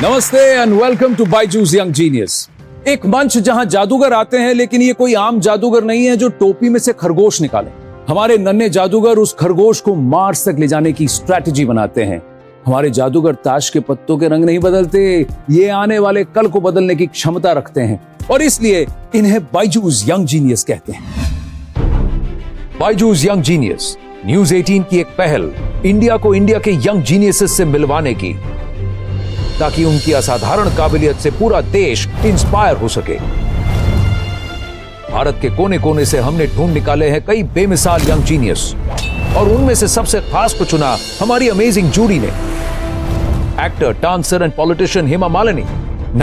नमस्ते and welcome to Byju's young genius. एक मंच जहां जादूगर आते हैं, लेकिन ये कोई आम जादूगर नहीं है जो टोपी में से खरगोश निकाले। हमारे नन्हे जादूगर उस खरगोश को मार्स तक ले जाने की स्ट्रैटेजी बनाते हैं। हमारे जादूगर ताश के पत्तों के रंग नहीं बदलते, ये आने वाले कल को बदलने की क्षमता रखते हैं और इसलिए इन्हें बायजूस यंग जीनियस कहते हैं। बायजूस यंग जीनियस न्यूज 18 की एक पहल इंडिया को इंडिया के यंग जीनियसेस से मिलवाने की, ताकि उनकी असाधारण काबिलियत से पूरा देश इंस्पायर हो सके। भारत के कोने कोने से हमने ढूंढ निकाले हैं कई बेमिसाल यंग जीनियस और उनमें से सबसे खास को चुना हमारी अमेजिंग जूरी ने। Actor, dancer and politician Hema Malini,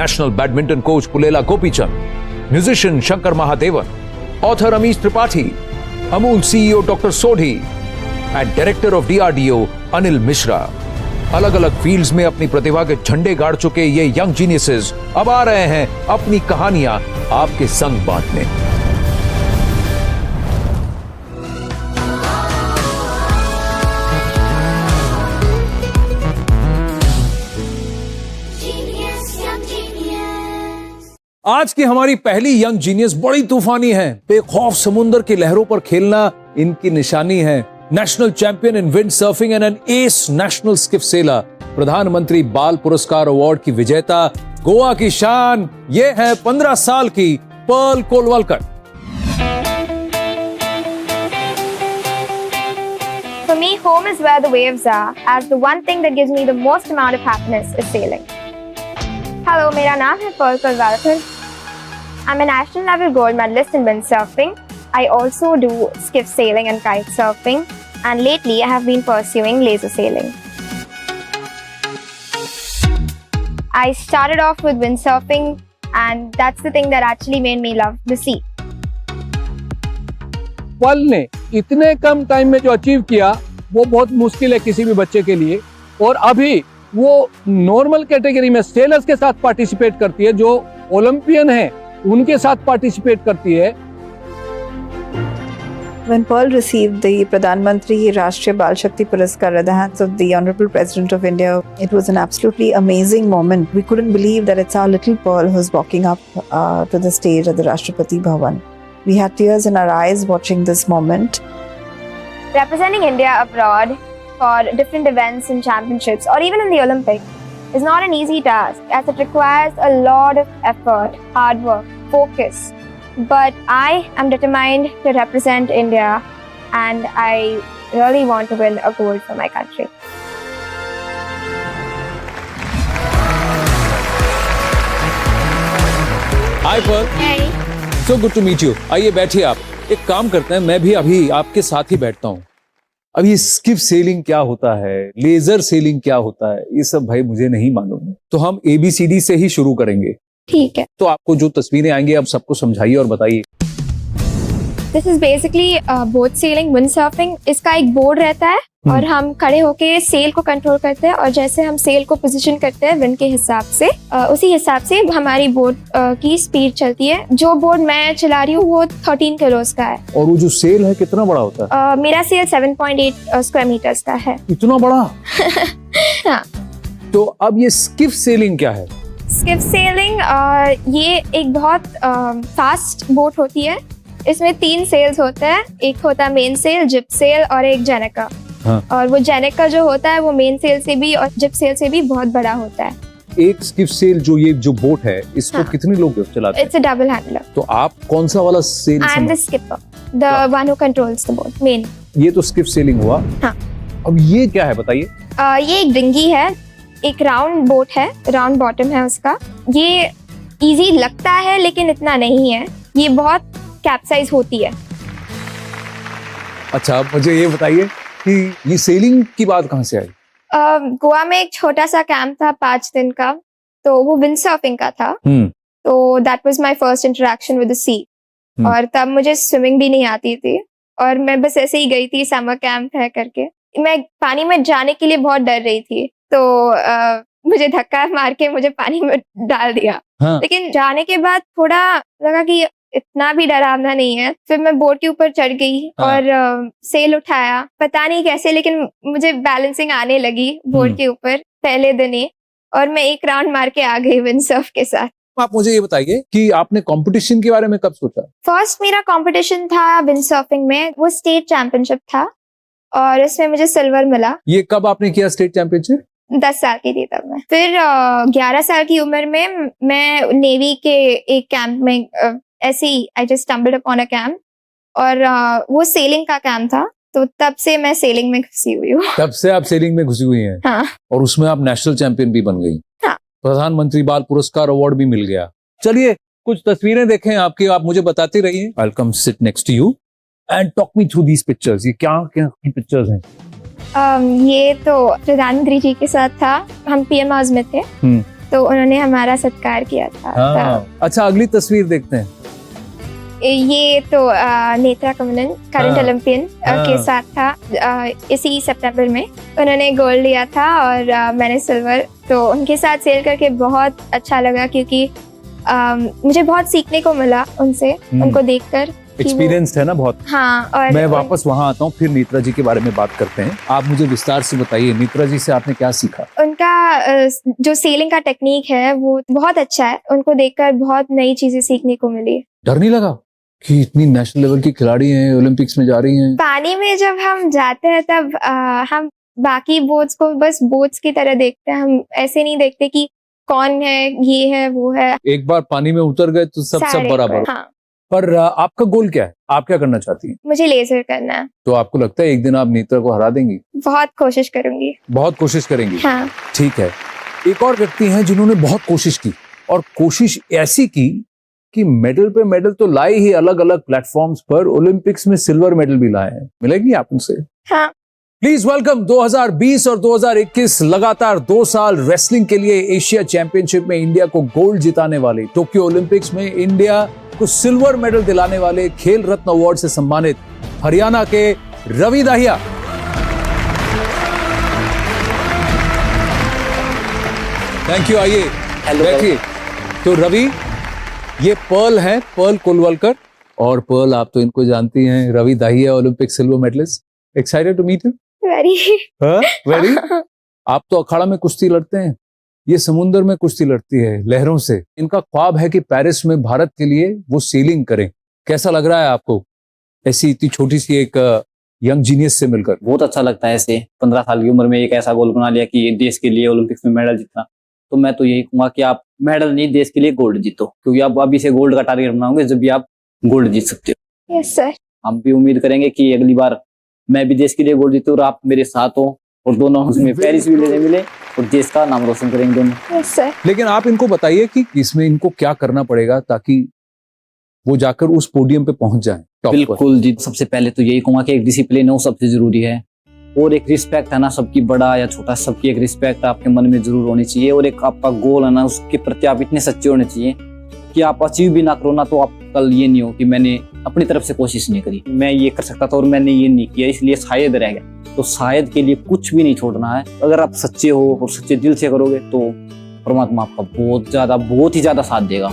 national badminton coach Pullela Gopichand, musician Shankar Mahadevan, author Amish Tripathi, Amul CEO doctor Sodhi and director of DRDO Anil Mishra. अलग अलग फील्ड्स में अपनी प्रतिभा के झंडे गाड़ चुके ये यंग जीनियसेस अब आ रहे हैं अपनी कहानियां आपके संग बांटने। आज की हमारी पहली यंग जीनियस बड़ी तूफानी है। बेखौफ समुद्र की लहरों पर खेलना इनकी निशानी है। National champion in windsurfing and N S national skiff sailor, प्रधानमंत्री बाल पुरस्कार अवार्ड की विजेता, गोवा की शान, ये है 15 साल की Perl कोलवलकर। For me, home is where the waves are, as the one thing that gives me the most amount of happiness is sailing. Hello, मेरा नाम है Perl कोलवलकर. I'm a national level gold medalist in windsurfing. I also do skiff sailing and kite surfing, and lately I have been pursuing laser sailing. I started off with windsurfing, and that's the thing that actually made me love the sea. Pearl ने इतने कम time में जो achieve किया वो बहुत मुश्किल है किसी भी बच्चे के लिए, और अभी वो नॉर्मल कैटेगरी में सेलर्स के साथ पार्टिसिपेट करती है, जो ओलंपियन है उनके साथ पार्टिसिपेट करती है। When Pearl received the Pradhan Mantri Rashtriya Bal Shakti Puraskar at the hands of the Honorable President of India, it was an absolutely amazing moment. We couldn't believe that it's our little Pearl who's walking up to the stage at the Rashtrapati Bhavan. We had tears in our eyes watching this moment. Representing India abroad for different events and championships, or even in the Olympics, is not an easy task, as it requires a lot of effort, hard work, focus. But I am determined to represent India, and I really want to win a gold for my country. Hi Pearl, Hey. So good to meet you. आइए बैठिए आप। एक काम करते हैं, मैं भी अभी आपके साथ ही बैठता हूँ। अब ये स्किफ सेलिंग क्या होता है, लेजर सेलिंग क्या होता है, ये सब भाई मुझे नहीं मालूम है, तो हम ABCD से ही शुरू करेंगे। ठीक है. तो आपको जो तस्वीरें आएंगी आप सबको समझाइए और बताइए। This is basically boat sailing, windsurfing. इसका एक बोर्ड रहता है और हम खड़े होके सेल को कंट्रोल करते हैं, और जैसे हम सेल को पोजीशन करते हैं विंड के हिसाब से, उसी हिसाब से हमारी बोट की स्पीड चलती है। जो बोर्ड मैं चला रही हूँ वो 13 किलोस का है। और वो जो सेल है कितना बड़ा होता है? मेरा सेल 7.8 स्क्वायर मीटर्स का है। इतना बड़ा? हाँ. तो अब ये स्किफ सेलिंग क्या है? स्किफ सेलिंग ये एक बहुत फास्ट बोट होती है। इसमें 3 सेल्स होते हैं, एक होता है मेन सेल, जिप सेल और एक जेनेका। हाँ. और वो जेनेका जो होता है वो मेन सेल से भी और जिप सेल से भी बहुत बड़ा होता है। एक स्किफ सेल जो ये जो बोट है इसको हाँ. कितने लोग चलाते हैं? It's a double handler. तो आप कौन सा वाला sail? I am the skipper, the one who controls the boat, man. ये तो स्किफ सेलिंग हुआ। हाँ. अब ये क्या है बताइए? ये एक डिंगी है, एक राउंड बोट है, राउंड बॉटम है उसका। ये इजी लगता है लेकिन इतना नहीं है, ये बहुत कैप्साइज होती है। अच्छा, अब मुझे ये बताइए कि ये सेलिंग की बात कहाँ से आई? गोवा में एक छोटा सा कैंप था 5 दिन का, तो वो विंड सर्फिंग का था। तो that was my first interaction with the sea, और तब मुझे स्विमिंग भी नहीं आती थी, और मैं बस ऐसे ही गई थी, समर कैंप है करके। मैं पानी में जाने के लिए बहुत डर रही थी, तो मुझे धक्का मार के मुझे पानी में डाल दिया। हाँ. लेकिन जाने के बाद थोड़ा लगा कि इतना भी डरावना नहीं है। फिर मैं बोट के ऊपर चढ़ गई और सेल उठाया, पता नहीं कैसे, लेकिन मुझे बैलेंसिंग आने लगी बोट के ऊपर पहले दिन ही। और मैं एक राउंड मार के आ गई विंडसर्फ के साथ। आप मुझे ये बताइए कि आपने कंपटीशन के बारे में कब सोचा? फर्स्ट मेरा कंपटीशन था विंडसर्फिंग में, वो स्टेट चैंपियनशिप था और इसमें मुझे सिल्वर मिला। ये कब आपने किया स्टेट चैंपियनशिप? 10 साल की थी तब मैं। फिर 11 साल की उम्र में मैं नेवी के एक कैंप में ऐसे ही I just stumbled upon a camp और वो सेलिंग का कैंप था, तो तब से मैं सेलिंग में घुसी हुई हूँ। तब से आप सेलिंग में घुसी हुई हैं? हाँ। और उसमें आप नेशनल चैंपियन भी बन गई। हाँ। प्रधानमंत्री बाल पुरस्कार अवार्ड भी मिल गया। चलिए कुछ तस्वीरें देखें आपकी, आप मुझे बताती रहिए। I will come sit next to you and talk me through these pictures. ये क्या क्या की पिक्चर्स हैं? ये तो प्रधानमंत्री जी के साथ था, हम पीएम हाउस में थे तो उन्होंने हमारा सत्कार किया था। हाँ। अच्छा, अगली तस्वीर देखते हैं। ये तो नेत्रा कमलन करंट हाँ। ओलंपियन के साथ था। इसी सितंबर में उन्होंने गोल्ड लिया था और मैंने सिल्वर। तो उनके साथ सेल करके बहुत अच्छा लगा क्योंकि मुझे बहुत सीखने को मिला उनसे, उनको देखकर। एक्सपीरियंस है ना बहुत। हाँ। और मैं वापस वहां आता हूँ, फिर नेत्रा जी के बारे में बात करते हैं। आप मुझे विस्तार से बताइए, नेत्रा जी से आपने क्या सीखा? उनका जो सेलिंग का टेक्निक है वो बहुत अच्छा है, उनको देखकर बहुत नई चीजें सीखने को मिली। डर नहीं लगा कि इतनी नेशनल लेवल की खिलाड़ी हैं, ओलंपिक्स में जा रही हैं? पानी में जब हम जाते हैं तब हम बाकी बोट्स को बस बोट्स की तरह देखते हैं, हम ऐसे नहीं देखते कि कौन है, ये है, वो है। एक बार पानी में उतर गए तो सब बराबर। हाँ। पर आपका गोल क्या है? आप क्या करना चाहती हैं? मुझे लेजर करना है। तो आपको लगता है एक दिन आप नेत्रा को हरा देंगी? बहुत कोशिश करूंगी। बहुत कोशिश करेंगी? हाँ। ठीक है। एक और व्यक्ति हैं जिन्होंने बहुत कोशिश की, और कोशिश ऐसी की कि मेडल पे मेडल तो लाए ही, अलग अलग प्लेटफॉर्म्स पर। ओलंपिक्स में सिल्वर मेडल भी लाए हैं। मिलेगी आप उनसे? हाँ। प्लीज वेलकम 2020 और 2021 लगातार 2 साल रेसलिंग के लिए एशिया चैंपियनशिप में इंडिया को गोल्ड जिताने वाले, टोक्यो ओलंपिक्स में इंडिया को सिल्वर मेडल दिलाने वाले, खेल रत्न अवार्ड से सम्मानित हरियाणा के रवि दाहिया। Thank you. आइए बैठिए। तो रवि, ये पर्ल है, पर्ल कुलवलकर। और पर्ल, आप तो इनको जानती हैं, Ravi Dahiya Olympic silver medallist. Excited to meet you? Very. आप तो अखाड़ा में कुश्ती लड़ते हैं, ये समुद्र में कुश्ती लड़ती है लहरों से। इनका ख्वाब है कि पेरिस में भारत के लिए वो सेलिंग करें। कैसा लग रहा है आपको ऐसी इतनी छोटी सी एक यंग जीनियस से मिलकर? बहुत अच्छा लगता है। ऐसे 15 साल की उम्र में एक ऐसा गोल बना लिया कि देश के लिए ओलंपिक्स में मेडल जीतना। तो मैं तो यही कहूंगा कि आप मेडल नहीं, देश के लिए गोल्ड जीतो, क्योंकि आप अभी से गोल्ड का टारगेट बनाओगे जब भी आप गोल्ड जीत सकते हो। Yes sir. हम भी उम्मीद करेंगे कि अगली बार मैं भी देश के लिए गोल्ड जीतूं और आप मेरे साथ हो, और दोनों उसमें पेरिस भी लेने मिले और देश का नाम रोशन करेंगे दोनों। Yes sir. लेकिन आप इनको बताइए कि इसमें इनको क्या करना पड़ेगा ताकि वो जाकर उस पोडियम पे पहुंच जाएं, टॉप पर। बिल्कुल जी। सबसे पहले तो यही कहूंगा कि एक डिसिप्लिन है, वो सबसे जरूरी है, और एक रिस्पेक्ट है ना, सबकी बड़ा या छोटा सबकी एक रिस्पेक्ट आपके मन में जरूर होनी चाहिए। और एक आपका गोल है ना, उसके प्रति आप इतने सच्चे होने चाहिए कि आप अचीव भी ना करो ना तो आप कल ये नहीं हो कि मैंने अपनी तरफ से कोशिश नहीं करी, मैं ये कर सकता था और मैंने ये नहीं किया इसलिए शायद रह गया। तो शायद के लिए कुछ भी नहीं छोड़ना है। अगर आप सच्चे हो और सच्चे दिल से करोगे तो परमात्मा आपका बहुत ही ज्यादा साथ देगा।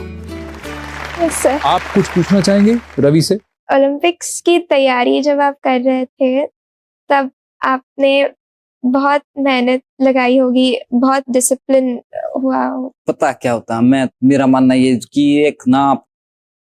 Yes sir. आप कुछ पूछना चाहेंगे रवि से? ओलंपिक्स की तैयारी जब आप कर रहे थे तब आपने बहुत मेहनत लगाई होगी, बहुत डिसिप्लिन हुआ हो। पता क्या होता है, मेरा मानना ये कि एक ना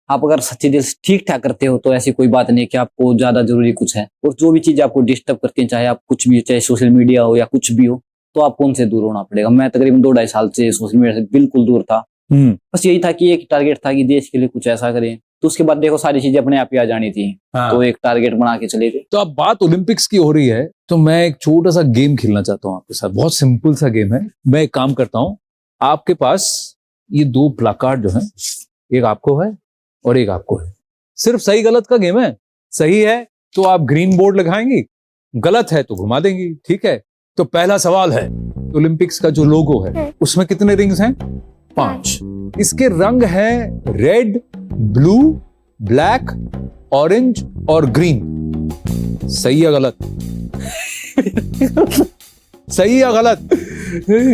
आप अगर सच्चे दिल से ठीक ठाक करते हो तो ऐसी कोई बात नहीं कि आपको ज्यादा जरूरी कुछ है। और जो भी चीज आपको डिस्टर्ब करती है, चाहे आप कुछ भी, चाहे सोशल मीडिया हो या कुछ भी हो, तो आपको उनसे दूर होना पड़ेगा। मैं तकरीबन 2-2.5 साल से सोशल मीडिया से बिल्कुल दूर था। बस यही था कि एक टारगेट था कि देश के लिए कुछ ऐसा करें। तो उसके बाद देखो सारी चीजें अपने आप ही आ जानी थी। हाँ। तो एक टारगेट बना के चले गए। तो अब बात ओलंपिक्स की हो रही है तो मैं एक छोटा सा गेम खेलना चाहता हूँ आपके साथ। बहुत सिंपल सा गेम है। मैं एक काम करता हूँ, आपके पास ये 2 प्लाकार्ड जो है, एक आपको है और एक आपको है। सिर्फ सही गलत का गेम है। सही है तो आप ग्रीन बोर्ड लगाएंगी, गलत है तो घुमा देंगी। ठीक है? तो पहला सवाल है, ओलंपिक्स का जो लोगो है उसमें कितने रिंग्स हैं? 5। इसके रंग है रेड, ब्लू, ब्लैक, ऑरेंज और ग्रीन। सही या गलत? सही या गलत?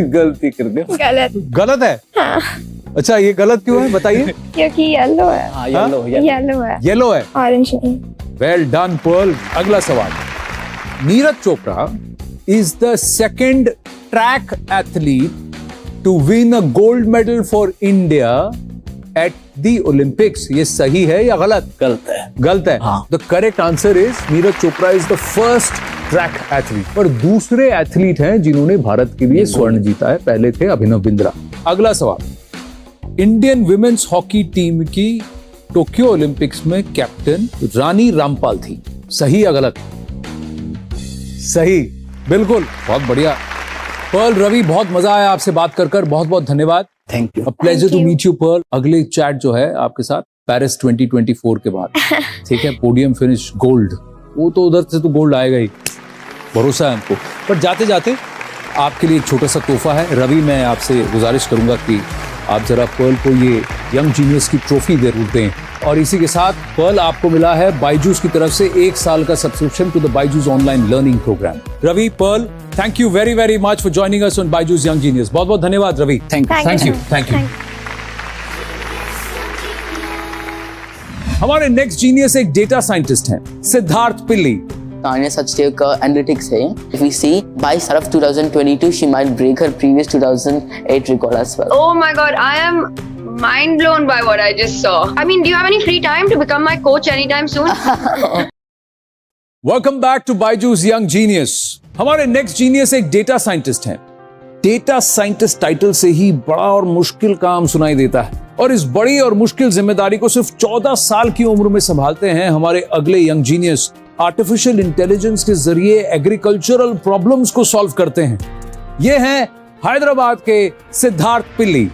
गलती कर दे। गलत है। हाँ। अच्छा, ये गलत क्यों है बताइए? क्योंकि येलो है। हाँ, येलो है। येलो है। ऑरेंज नहीं। Well done Pearl. अगला सवाल, Neeraj Chopra is the second track athlete to win a gold medal for India at the Olympics. ये सही है या गलत? गलत है। गलत है। हाँ। The correct answer is Neeraj Chopra is the first track athlete. पर दूसरे एथलीट हैं जिन्होंने भारत के लिए स्वर्ण जीता है। पहले थे अभिनव बिंद्रा। अगला सवाल, इंडियन विमेन्स हॉकी टीम की टोक्यो ओलंपिक्स में कैप्टन रानी रामपाल थी। सही या गलत? सही, बिल्कुल, बहुत बढ़िया। पर्ल, रवि, बहुत मजा आया आपसे बात कर। बहुत बहुत धन्यवाद। Thank you. A pleasure to you. Meet you Pearl. अगले चैट जो है आपके साथ पेरिस 2024 के बाद, ठीक है? पोडियम फिनिश गोल्ड, वो तो उधर से तो गोल्ड आएगा ही, भरोसा है हमको। पर जाते जाते आपके लिए एक छोटा सा तोहफा है। रवि, मैं आपसे गुजारिश करूंगा कि आप जरा पर्ल को ये यंग जीनियस की ट्रॉफी जरूर दें। और इसी के साथ पर्ल, आपको मिला है बायजूस की तरफ से 1 साल का subscription to the Byju's online learning programme. Ravi, Pearl, thank you very very much for joining us on Byju's young genius. बहुत बहुत धन्यवाद Ravi. Thank you. Thank you. Thank you. हमारे नेक्स्ट जीनियस एक डेटा साइंटिस्ट हैं, सिद्धार्थ पिल्ली। Tanya Sachdev का analytics है. If we see by Saraf 2022, she might break her previous 2008 record as well. Oh my god, I am mind blown by what I just saw. I mean, do you have any free time to become my coach anytime soon? Welcome back to Byju's young genius. हमारे next genius एक data scientist हैं। Data scientist title से ही बड़ा और मुश्किल काम सुनाई देता है, और इस बड़ी और मुश्किल जिम्मेदारी को सिर्फ 14 साल की उम्र में संभालते हैं हमारे अगले यंग जीनियस। आर्टिफिशियल इंटेलिजेंस के जरिए एग्रीकल्चरल प्रॉब्लम्स को सॉल्व करते हैं। ये हैं हैदराबाद के सिद्धार्थ पिल्ली।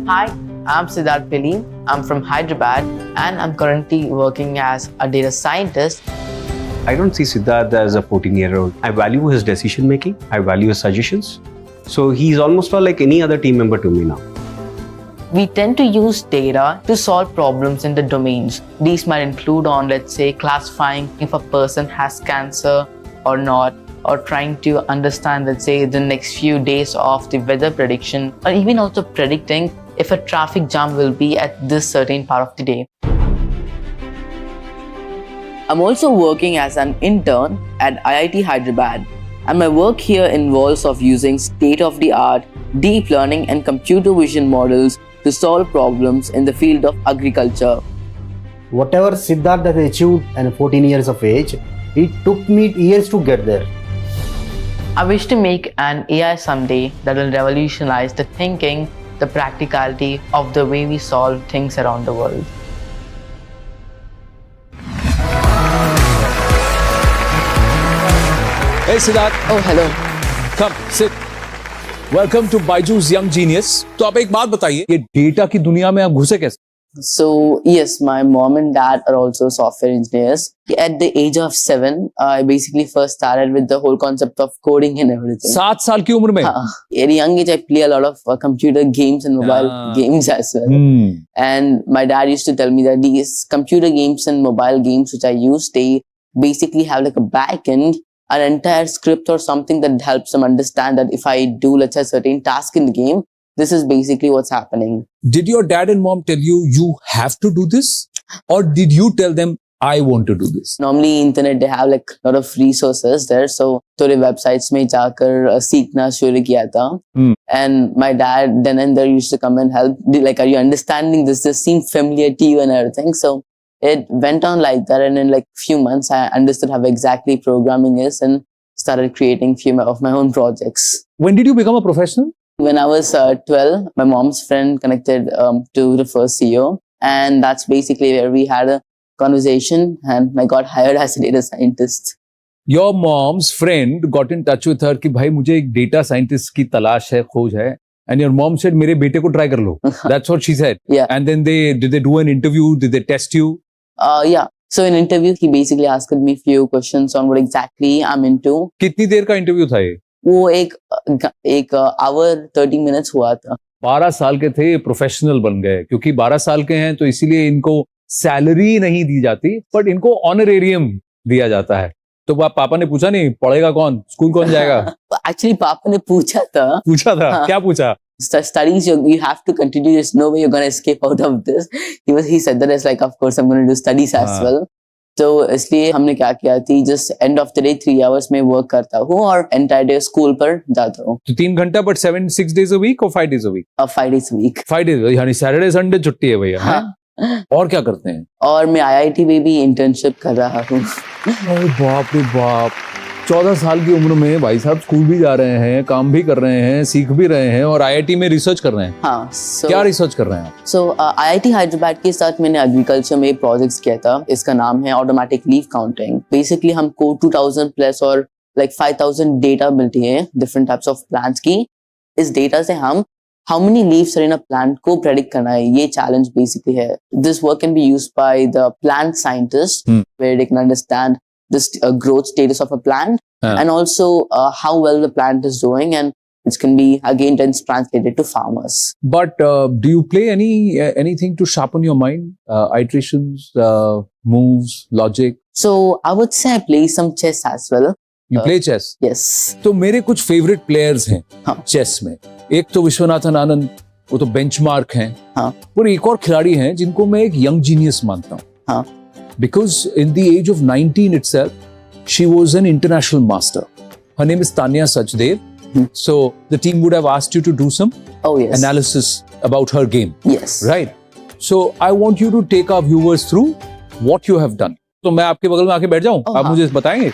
Hi, I'm Siddharth Pili. I'm from Hyderabad and I'm currently working as a data scientist. I don't see Siddharth as a 14-year-old. I value his decision making. I value his suggestions. So he's almost like any other team member to me now. We tend to use data to solve problems in the domains. These might include on, let's say, classifying if a person has cancer or not, or trying to understand, let's say, the next few days of the weather prediction, or even also predicting if a traffic jam will be at this certain part of the day. I'm also working as an intern at IIT Hyderabad, and my work here involves of using state-of-the-art deep learning and computer vision models to solve problems in the field of agriculture. Whatever Siddharth has achieved at 14 years of age, it took me years to get there. I wish to make an AI someday that will revolutionize the thinking, the practicality of the way we solve things around the world. Hey Siddharth, Oh, hello. come sit. Welcome to Byju's young genius. तो आप एक बात बताइए, ये data की दुनिया में आप घुसे कैसे? So, yes, my mom and dad are also software engineers. At the age of 7, I basically first started with the whole concept of coding and everything. 7 साल की उम्र में? At a young age, I play a lot of computer games and mobile games as well. And my dad used to tell me that these computer games and mobile games which I use, they basically have like a back end, an entire script or something that helps them understand that if I do, let's say, a certain task in the game, this is basically what's happening. Did your dad and mom tell you you have to do this, or did you tell them I want to do this? Normally, internet they have like a lot of resources there, so थोड़े websites में जाकर सीखना शुरू किया था. And my dad then and there used to come and help. Like, are you understanding this? This seemed familiar to you and everything. So it went on like that, and in like few months, I understood how exactly programming is and started creating few of my own projects. When did you become a professional? When I was 12, my mom's friend connected to the first CEO, and that's basically where we had a conversation, and I got hired as a data scientist. Your mom's friend got in touch with her कि भाई मुझे एक data scientist की तलाश है, खोज है, and your mom said मेरे बेटे को try कर लो. That's what she said. Yeah. And then did they do an interview? Did they test you? Yeah. So in interview, he basically asked me few questions on what exactly I'm into. कितनी देर का interview था ये? वो एक hour 30 minutes हुआ था. 12 साल के थे, प्रोफेशनल बन गए. क्योंकि 12 साल के हैं तो इसीलिए इनको सैलरी नहीं दी जाती, बट इनको ऑनरेरियम दिया जाता है. तो पापा ने पूछा नहीं पढ़ेगा कौन, स्कूल कौन जाएगा? Actually पापा ने पूछा था. हाँ. क्या पूछा? Studies, you have to continue. There's no way you're gonna escape out of this. He said that as like, of course I'm gonna do studies as well. तो इसलिए हमने क्या किया थी, just end of the day 3 hours में work करता हूँ और एंटायर डे स्कूल पर जाता हूँ। तो 3 घंटा बट 6 days a week और 5 days a week? 5 days a week। 5 days यानी सैटरडे संडे छुट्टी है भैया। हाँ। और क्या करते हैं? और मैं IIT में भी इंटर्नशिप कर रहा हूँ। अरे बाप रे बाप, 14 साल की उम्र में भाई साहब स्कूल भी जा रहे हैं, काम भी कर रहे हैं, सीख भी रहे हैं और IIT में रिसर्च कर रहे हैं। हाँ, क्या रिसर्च कर रहे हैं आप? सो IIT हैदराबाद के साथ मैंने एग्रीकल्चर में प्रोजेक्ट्स किया था। इसका नाम है ऑटोमेटिक लीफ काउंटिंग। बेसिकली हमको 2000 प्लस और लाइक 5000 डेटा मिलती है डिफरेंट टाइप्स ऑफ प्लांट्स की। इस डेटा से हम how many leaves are in a plant को प्रेडिक्ट करना है, ये चैलेंज बेसिकली है। This work can be used by the plant scientist where they can understand this growth status of a plant and also how well the plant is doing, and it can be again then translated to farmers. But do you play anything to sharpen your mind? Iterations, moves, logic? So I would say I play some chess as well. You play chess? Yes. तो मेरे कुछ favorite players हैं chess में। एक तो विश्वनाथन आनंद, वो तो benchmark हैं। और एक और खिलाड़ी हैं जिनको मैं एक यंग जीनियस मानता हूँ। Because in the age of 19 itself, she was an international master. Her name is Tanya Sachdev. So the team would have asked you to do some analysis about her game. Yes. Right. So I want you to take our viewers through what you have done. तो मैं आपके बगल में आके बैठ जाऊं? आप मुझे बताएंगे?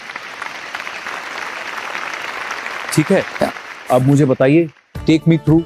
ठीक है। अब मुझे बताइए, take me through.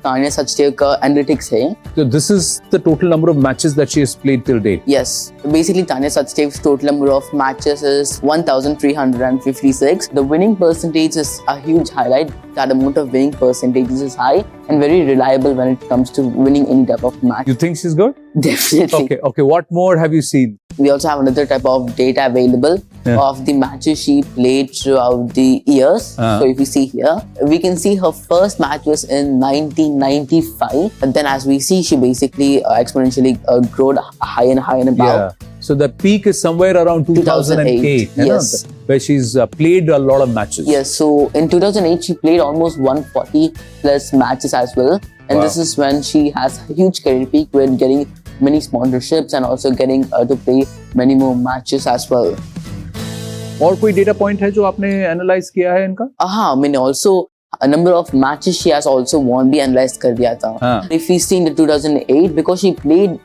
Tanya Sachdev का एनालिटिक्स है। So this is the total number of matches that she has played till date. Yes. Basically, Tanya Sachdev's total number of matches is 1,356. The winning percentage is a huge highlight. That amount of winning percentages is high and very reliable when it comes to winning any type of match. You think she's good? Definitely. Okay. What more have you seen? We also have another type of data available of the matches she played throughout the years. So if you see here, we can see her first match was in 1995. And then as we see, she basically exponentially grew higher and higher and above. Yeah. So the peak is somewhere around 2008. Yes. Where she's played a lot of matches. Yes. So in 2008, she played almost 140 plus matches as well. And this is when she has a huge career peak with getting many sponsorships and also getting to play many more matches as well. और कोई data point है जो आपने analyse किया है इनका? हाँ, मैंने also a number of matches she has also won भी analyze कर दिया था. If we see in the 2008, because she played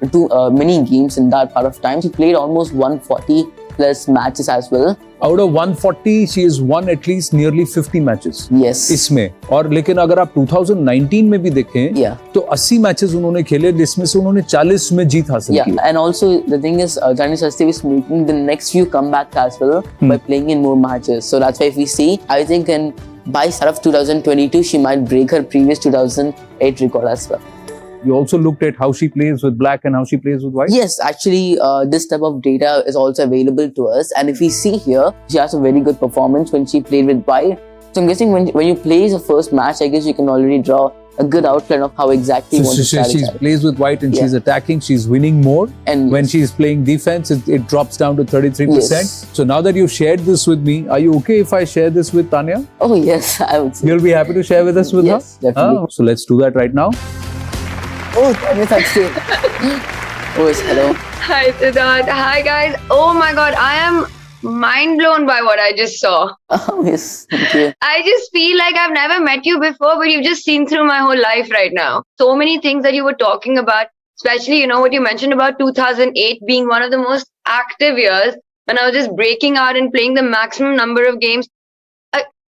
many games in that part of time, she played almost 140 plus matches as well. Out of 140, she has won at least nearly 50 matches. Yes. इसमें और लेकिन अगर आप 2019 में भी देखें तो 80 matches उन्होंने खेले जिसमें से उन्होंने 40 में जीत हासिल की. And also the thing is, Tanya Sachdev is making the next few comebacks as well by playing in more matches. So that's why if we see, I think by start of 2022, she might break her previous 2008 record as well. You also looked at how she plays with black and how she plays with white? Yes, actually, this type of data is also available to us. And if we see here, she has a very good performance when she played with white. So I'm guessing when you play the first match, I guess you can already draw a good outline of how exactly you want to strategize. She plays with white and she's attacking, she's winning more. And when she's playing defense, it drops down to 33%. Yes. So now that you've shared this with me, are you okay if I share this with Tanya? Oh, yes, I would say. You'll be happy to share with us with her? Yes, definitely. So let's do that right now. Oh, Tanya Sachdev. Oh, yes, hello. Hi, Siddharth. Hi, guys. Oh my God, I am mind blown by what I just saw. Oh, yes, thank you. I just feel like I've never met you before, but you've just seen through my whole life right now. So many things that you were talking about, especially, you know, what you mentioned about 2008 being one of the most active years when I was just breaking out and playing the maximum number of games.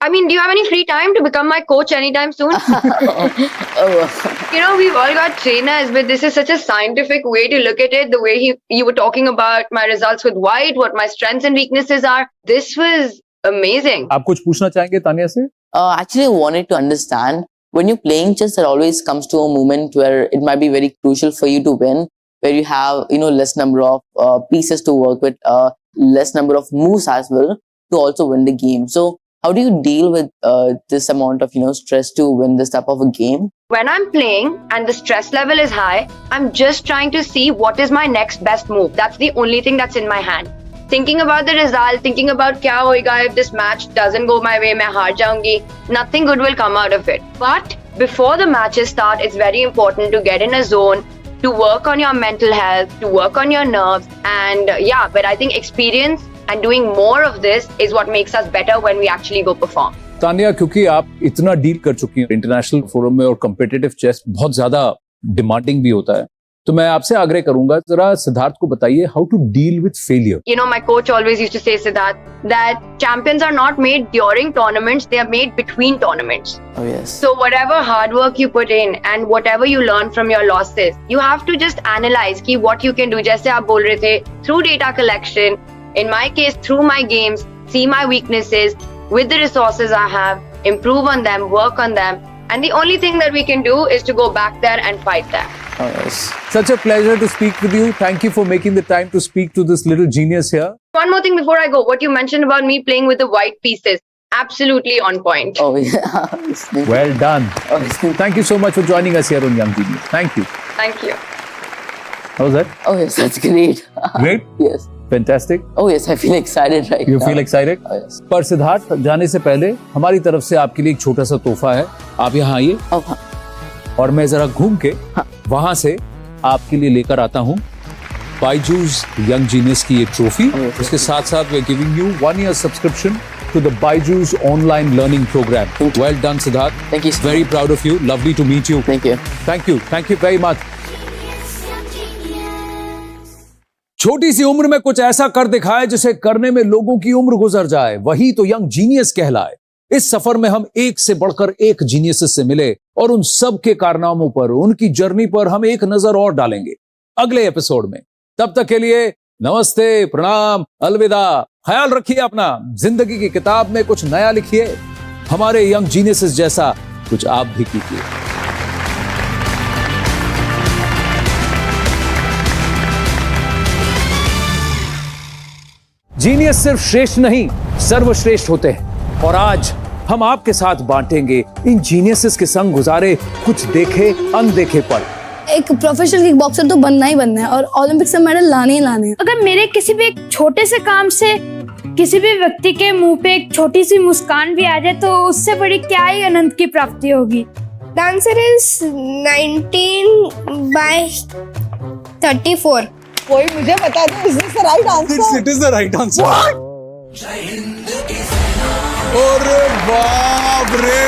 I mean, do you have any free time to become my coach anytime soon? You know, we've all got trainers, but this is such a scientific way to look at it. The way you were talking about my results with white, what my strengths and weaknesses are. This was amazing. आप कुछ पूछना चाहेंगे तानिया से? Actually, I wanted to understand, when you're playing chess, there always comes to a moment where it might be very crucial for you to win, where you have, you know, less number of pieces to work with, less number of moves as well to also win the game. So how do you deal with this amount of, you know, stress to win this type of a game? When I'm playing and the stress level is high, I'm just trying to see what is my next best move. That's the only thing that's in my hand. Thinking about the result, thinking about kya hoega if this match doesn't go my way, main haar jaungi. Nothing good will come out of it. But before the matches start, it's very important to get in a zone, to work on your mental health, to work on your nerves. And yeah, but I think experience and doing more of this is what makes us better when we actually go perform. Tania, क्योंकि आप इतना deal कर चुकी हैं international forum में और competitive chess बहुत ज्यादा डिमांडिंग भी होता है, तो मैं आपसे आग्रह करूंगा, जरा सिद्धार्थ को बताइए how to deal with failure. You know, my coach always used to say, Siddharth, that champions are not made during tournaments, they are made between tournaments. Oh yes. So whatever hard work you put in and whatever you learn from your losses, you have to just analyze ki what you can do. जैसे आप बोल रहे थे, through data collection, in my case, through my games, see my weaknesses, with the resources I have, improve on them, work on them. And the only thing that we can do is to go back there and fight that. Oh yes. Such a pleasure to speak with you. Thank you for making the time to speak to this little genius here. One more thing before I go, what you mentioned about me playing with the white pieces, absolutely on point. Oh yeah. Well done. Oh, yes. Thank you so much for joining us here on Young Genius. Thank you. Thank you. How was that? Oh yes, that's great. Great? Yes. Fantastic. Oh yes, I feel excited right You now. feel excited? Oh yes. पर सिद्धार्थ, जाने से पहले हमारी तरफ से आपके लिए एक छोटा सा तोहफा है. आप यहाँ आइए Oh, हाँ. और मैं जरा घूम के वहां से आपके लिए लेकर आता हूँ बायजूस यंग जीनियस की ये ट्रॉफी. उसके साथ साथ we are giving you 1 year subscription to the Byju's online learning programme. Well done Siddharth. Thank you. Very proud of you. Lovely to meet you. Thank you. Thank you very much. छोटी सी उम्र में कुछ ऐसा कर दिखाए जिसे करने में लोगों की उम्र गुजर जाए, वही तो यंग जीनियस कहलाए. इस सफर में हम एक से बढ़कर एक जीनियस से मिले और उन सब के कारनामों पर, उनकी जर्नी पर हम एक नजर और डालेंगे अगले एपिसोड में. तब तक के लिए नमस्ते, प्रणाम, अलविदा. ख्याल रखिए अपना. जिंदगी की किताब में कुछ नया लिखिए. हमारे यंग जीनियस जैसा कुछ आप भी कीजिए. जीनियस सिर्फ श्रेष्ठ नहीं, सर्वश्रेष्ठ होते हैं. और आज हम आपके साथ बांटेंगे इन जीनियसेस के संग गुजारे कुछ देखे अनदेखे पल. एक प्रोफेशनल किक बॉक्सर तो बनना ही बनना है और ओलंपिक्स में मेडल लाने ही लाने हैं. अगर मेरे किसी भी एक छोटे से काम से किसी भी व्यक्ति के मुंह पे एक छोटी सी मुस्कान भी आ जाए तो उससे बड़ी क्या ही आनंद की प्राप्ति होगी. The answer is 19/34. कोई मुझे बता दो, is this the right answer? It is the right answer. और बाप रे.